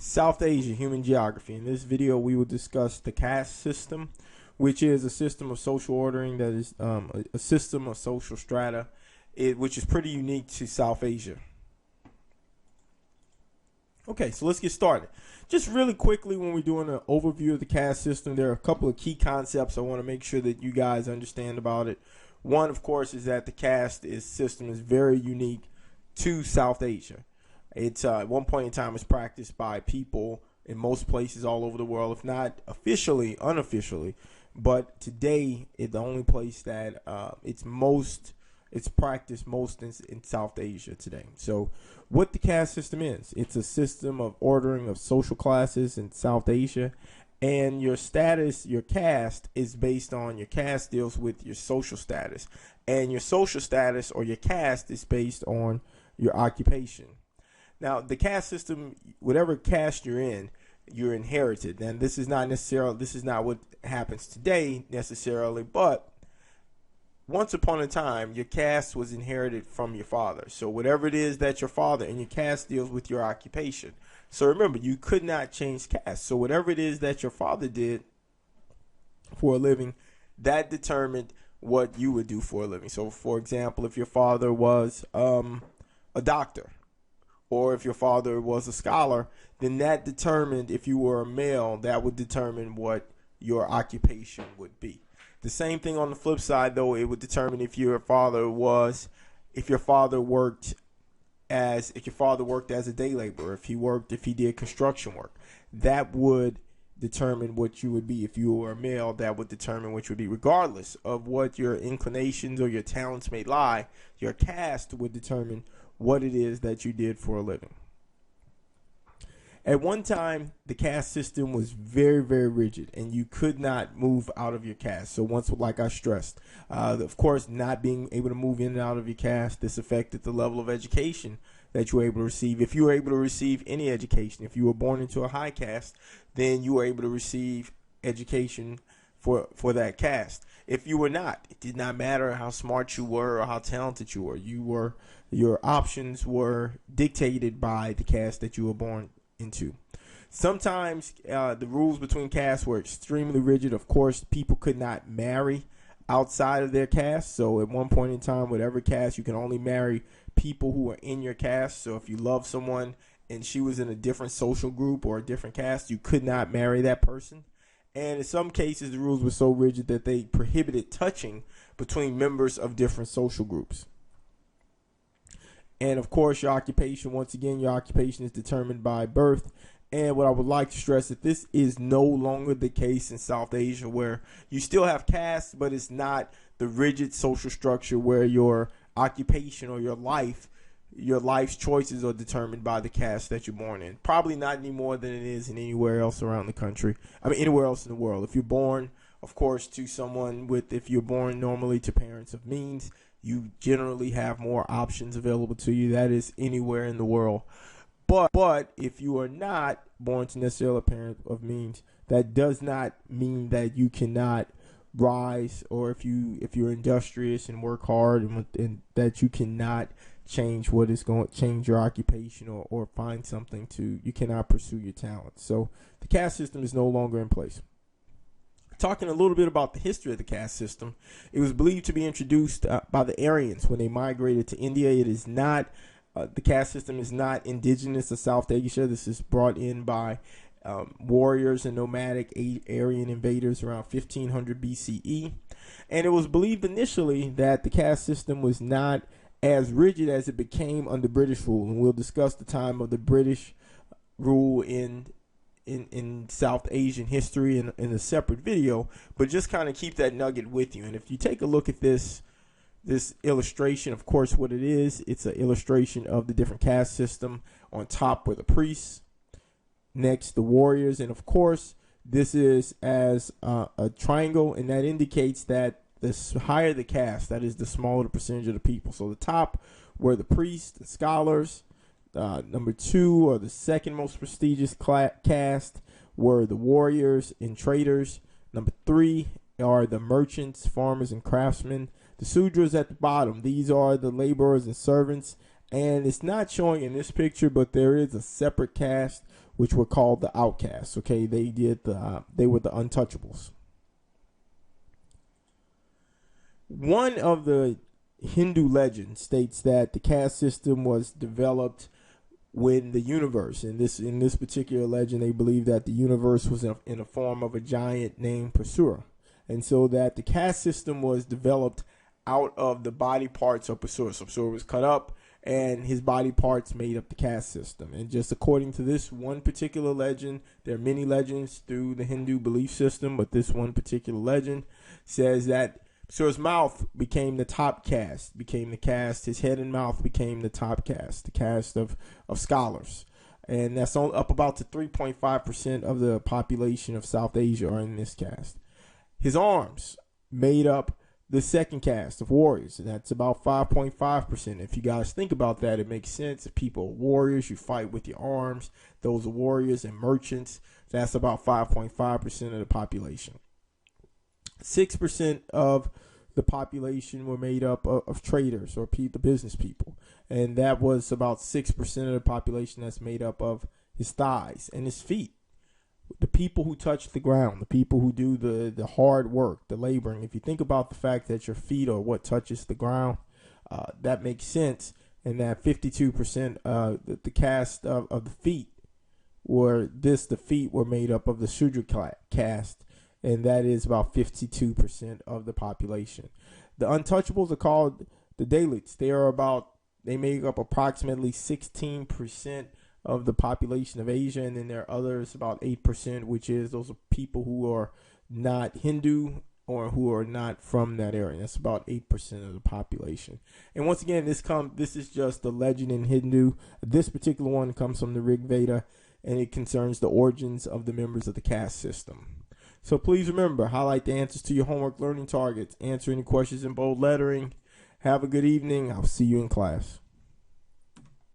South Asia Human Geography. In this video, we will discuss the caste system, which is a system of social ordering that is a system of social strata, which is pretty unique to South Asia. Okay, so let's get started. Just really quickly, when we're doing an overview of the caste system, there are a couple of key concepts I want to make sure that you guys understand about it. One, of course, is that the caste system is very unique to South Asia. It's at one point in time was practiced by people in most places all over the world, if not officially, unofficially. But today, it's the only place that it's practiced most in South Asia today. So what the caste system is, it's a system of ordering of social classes in South Asia. And your status, your caste, is based on your caste deals with your social status. And your social status or your caste is based on your occupation. Now, the caste system, whatever caste you're in, you're inherited. And this is not what happens today necessarily, but once upon a time, your caste was inherited from your father. So whatever it is that your father and your caste deals with your occupation. So remember, you could not change caste. So whatever it is that your father did for a living, that determined what you would do for a living. So, for example, if your father was a doctor, or if your father was a scholar, then that determined, if you were a male, that would determine what your occupation would be. The same thing on the flip side, though, it would determine if your father worked as a day laborer, if he did construction work. That would determine what you would be. If you were a male, that would determine what you would be. Regardless of what your inclinations or your talents may lie, your caste would determine what it is that you did for a living. At one time, the caste system was very, very rigid, and you could not move out of your caste. So once, like I stressed, of course, not being able to move in and out of your caste, this affected the level of education that you were able to receive. If you were able to receive any education, if you were born into a high caste, then you were able to receive education for that caste. If you were not, it did not matter how smart you were or how talented you were. Your options were dictated by the caste that you were born into. Sometimes the rules between castes were extremely rigid. Of course, people could not marry outside of their caste. So at one point in time, whatever caste, you can only marry people who are in your caste. So if you love someone and she was in a different social group or a different caste, you could not marry that person. And in some cases, the rules were so rigid that they prohibited touching between members of different social groups. And of course, your occupation, once again, your occupation is determined by birth. And what I would like to stress that this is no longer the case in South Asia, where you still have caste, but it's not the rigid social structure where your occupation or your life's choices are determined by the caste that you're born in. Probably not any more than it is in anywhere else around the country. Anywhere else in the world. If you're born, of course, if you're born normally to parents of means, you generally have more options available to you. That is anywhere in the world. But if you are not born to necessarily a parent of means, that does not mean that you cannot rise, or if you're industrious and work hard, and that you cannot change what is going to change your occupation or find something you cannot pursue your talent. So the caste system is no longer in place. Talking a little bit about the history of the caste system, it was believed to be introduced by the Aryans when they migrated to India. It is not, the caste system is not indigenous to South Asia. This is brought in by warriors and nomadic Aryan invaders around 1500 BCE. And it was believed initially that the caste system was not as rigid as it became under British rule. And we'll discuss the time of the British rule in South Asian history in a separate video, but just kind of keep that nugget with you. And if you take a look at this illustration, of course, what it is, it's an illustration of the different caste system. On top were the priests, next the warriors, and of course, this is as a triangle, and that indicates that the higher the caste, that is, the smaller the percentage of the people. So the top were the priests, the scholars. Number two, or the second most prestigious caste, were the warriors and traders. Number three are the merchants, farmers, and craftsmen. The Sudras at the bottom, these are the laborers and servants. And it's not showing in this picture, but there is a separate caste which were called the outcasts. Okay, they were the untouchables. One of the Hindu legends states that the caste system was developed when the universe, in this particular legend, they believe that the universe was in a form of a giant named Pasura, and so that the caste system was developed out of the body parts of Pasura. So Pasura was cut up, and his body parts made up the caste system. And just according to this one particular legend, there are many legends through the Hindu belief system, but this one particular legend says that Pasura's mouth became the top caste, became the caste. His head and mouth became the top caste, the caste of scholars. And that's up about to 3.5% of the population of South Asia are in this caste. His arms made up the second caste of warriors, and that's about 5.5%. If you guys think about that, it makes sense. If people are warriors, you fight with your arms. Those are warriors and merchants. That's about 5.5% of the population. 6% of the population were made up of traders or the business people. And that was about 6% of the population that's made up of his thighs and his feet. The people who touch the ground, the people who do the hard work, the laboring. If you think about the fact that your feet are what touches the ground, that makes sense. And that 52%, the caste of the feet the feet were made up of the Shudra caste. And that is about 52% of the population. The untouchables are called the Dalits. They make up approximately 16% of the population of Asia, and then there are others, about 8%, which is those are people who are not Hindu or who are not from that area. That's about 8% of the population. And once again, this is just the legend in Hindu. This particular one comes from the Rig Veda, and it concerns the origins of the members of the caste system. So please remember, highlight the answers to your homework learning targets. Answer any questions in bold lettering. Have a good evening. I'll see you in class.